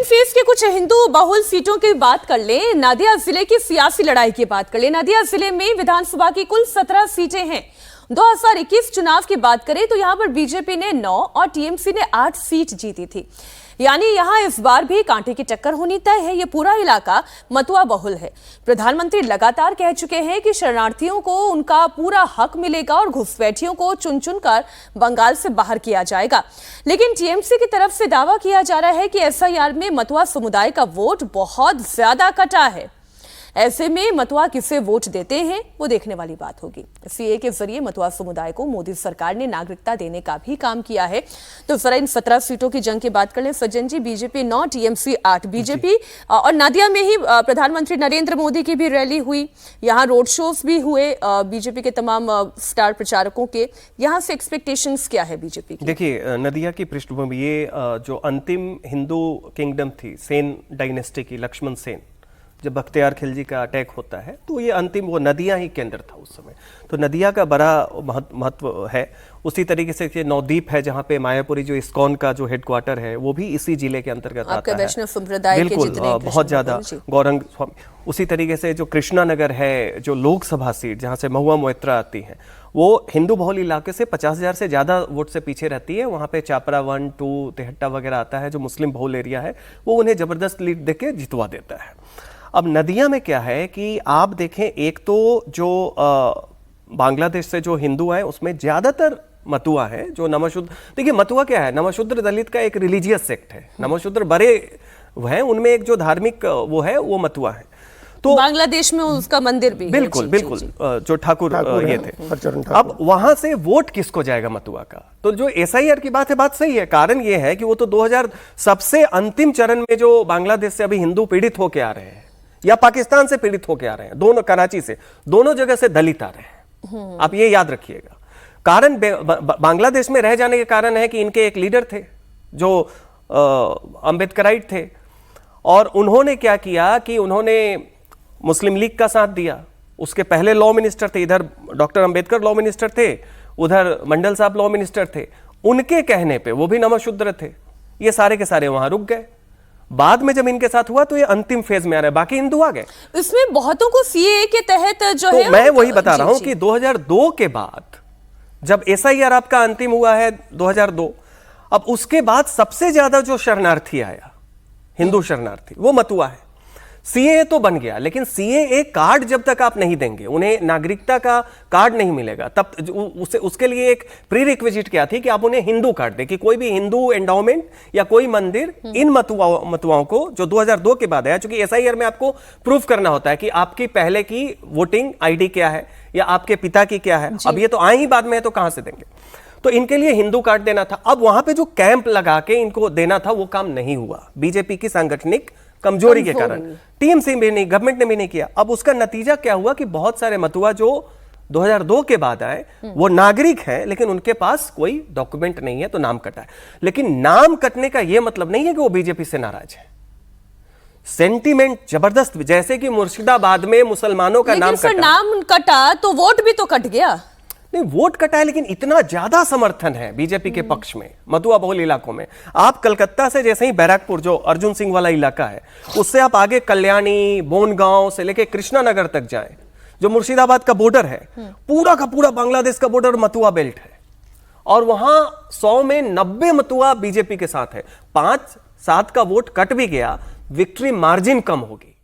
Phase के कुछ हिंदू बहुल सीटों की बात कर लें। नादिया जिले की सियासी लड़ाई की बात कर लें। नादिया जिले में विधानसभा की कुल 17 सीटें हैं। 2021 चुनाव की बात करें तो यहां पर बीजेपी ने 9 और टीएमसी ने 8 सीट जीती थी। यानी यहां इस बार भी कांटे की टक्कर होनी तय है। यह पूरा इलाका मतुआ बहुल है। प्रधानमंत्री लगातार कह चुके हैं कि शरणार्थियों को उनका पूरा हक मिलेगा और घुसपैठियों को चुन चुनकर बंगाल से बाहर किया जाएगा। लेकिन टीएमसी की तरफ से दावा किया जा रहा है कि एसआईआर में मतुआ समुदाय का वोट बहुत ज्यादा कटा है। ऐसे में मतुआ किसे वोट देते हैं वो देखने वाली बात होगी। सीए के जरिए मतुआ समुदाय को मोदी सरकार ने नागरिकता देने का भी काम किया है। तो जरा इन 17 सीटों की जंग की बात कर लें। सज्जन जी, बीजेपी 9, टीएमसी 8। बीजेपी और नादिया में ही प्रधानमंत्री नरेंद्र मोदी की भी रैली हुई, यहाँ रोड शोज भी हुए बीजेपी के तमाम स्टार प्रचारकों के। यहाँ से एक्सपेक्टेशंस क्या है बीजेपी की? देखिए, नदिया की पृष्ठभूमि ये जो अंतिम हिंदू किंगडम थी सेन डायनेस्टी की, लक्ष्मण सेन, जब बख्तियार खिलजी का अटैक होता है तो ये अंतिम वो नदिया ही केंद्र था उस समय। तो नदिया का बड़ा महत्व है। उसी तरीके से ये नवद्वीप है जहाँ पे मायापुरी जो इस्कॉन का जो हेडक्वार्टर है वो भी इसी जिले के अंतर्गत आता है। वैष्णव संप्रदाय के बिल्कुल, जितने बहुत ज्यादा गौरंग स्वामी। उसी तरीके से जो कृष्णा नगर है, जो लोकसभा सीट जहाँ से महुआ मोइत्रा आती है, वो हिंदू बहुल इलाके से 50,000 से ज़्यादा वोट से पीछे रहती है। वहाँ पे चापरा 1, 2, तेहट्टा वगैरह आता है जो मुस्लिम बहुल एरिया है, वो उन्हें जबरदस्त लीड देके जितवा देता है। अब नदिया में क्या है कि आप देखें, एक तो जो बांग्लादेश से जो हिंदू है उसमें ज़्यादातर मतुआ है जो नमशूद्र। देखिए, मतुआ क्या है? नमशूद्र दलित का एक रिलीजियस सेक्ट है। नमशूद्र बड़े हैं, उनमें एक जो धार्मिक वो है वो मतुआ है। तो बांग्लादेश में उसका मंदिर भी बिल्कुल है। बिल्कुल जो ठाकुर ये थे। अब वहां से वोट किसको जाएगा मतुआ का? तो जो एसआईआर की बात है, बात सही है। कारण ये है कि वो तो 2000 सबसे अंतिम चरण में जो बांग्लादेश से अभी हिंदू पीड़ित होके आ रहे हैं या पाकिस्तान से पीड़ित होके आ रहे हैं, दोनों कराची से, दोनों जगह से दलित आ रहे हैं। आप ये याद रखिएगा। कारण बांग्लादेश में रह जाने के कारण है कि इनके एक लीडर थे जो अंबेडकराइट थे, और उन्होंने क्या किया कि उन्होंने मुस्लिम लीग का साथ दिया। उसके पहले लॉ मिनिस्टर थे, इधर डॉक्टर अंबेडकर लॉ मिनिस्टर थे, उधर मंडल साहब लॉ मिनिस्टर थे। उनके कहने पे वो भी नमशूद्र थे। ये सारे के सारे वहां रुक गए। बाद में जब इनके साथ हुआ तो ये अंतिम फेज में आ रहा है, बाकी हिंदू आ गए। इसमें बहुतों को सीएए के तहत जो तो है, मैं वही बता रहा हूं कि 2002 के बाद जब एसआईआर आपका अंतिम हुआ है 2002, अब उसके बाद सबसे ज्यादा जो शरणार्थी आया, हिंदू शरणार्थी, वो मतुआ है। सीएए तो बन गया, लेकिन सीएए कार्ड जब तक आप नहीं देंगे, उन्हें नागरिकता का कार्ड नहीं मिलेगा, तब उसके लिए एक प्री रिक्विजिट क्या थी कि आप उन्हें हिंदू कार्ड दें, कि कोई भी हिंदू एंडाउमेंट या कोई मंदिर इन मतुआओं को, जो 2002 के बाद आया, चूंकि एसआईआर में आपको प्रूफ करना होता है कि आपकी पहले की वोटिंग आईडी क्या है या आपके पिता की क्या है। अब ये तो आए ही बाद में है, तो कहां से देंगे? तो इनके लिए हिंदू कार्ड देना था। अब वहां पे जो कैंप लगा के इनको देना था वो काम नहीं हुआ, बीजेपी की सांगठनिक कमजोरी के कारण। टीएमसी भी नहीं, गवर्नमेंट ने भी नहीं किया। अब उसका नतीजा क्या हुआ कि बहुत सारे मतुआ जो 2002 के बाद आए वो नागरिक हैं, लेकिन उनके पास कोई डॉक्यूमेंट नहीं है, तो नाम कटा है। लेकिन नाम कटने का यह मतलब नहीं है कि वो बीजेपी से नाराज है। सेंटीमेंट जबरदस्त, जैसे कि मुर्शिदाबाद में मुसलमानों का नाम कटा। नाम कटा तो वोट भी तो कट गया। नहीं, वोट कटा है, लेकिन इतना ज्यादा समर्थन है बीजेपी के पक्ष में मतुआ बहुल इलाकों में। आप कलकत्ता से जैसे ही बैरकपुर, जो अर्जुन सिंह वाला इलाका है, उससे आप आगे कल्याणी, बोनगांव से लेके कृष्णा नगर तक जाएं, जो मुर्शिदाबाद का बॉर्डर है, पूरा का पूरा बांग्लादेश का बॉर्डर मतुआ बेल्ट है। और वहां 100 में 90 मतुआ बीजेपी के साथ है। 5-7 का वोट कट भी गया, विक्ट्री मार्जिन कम होगी।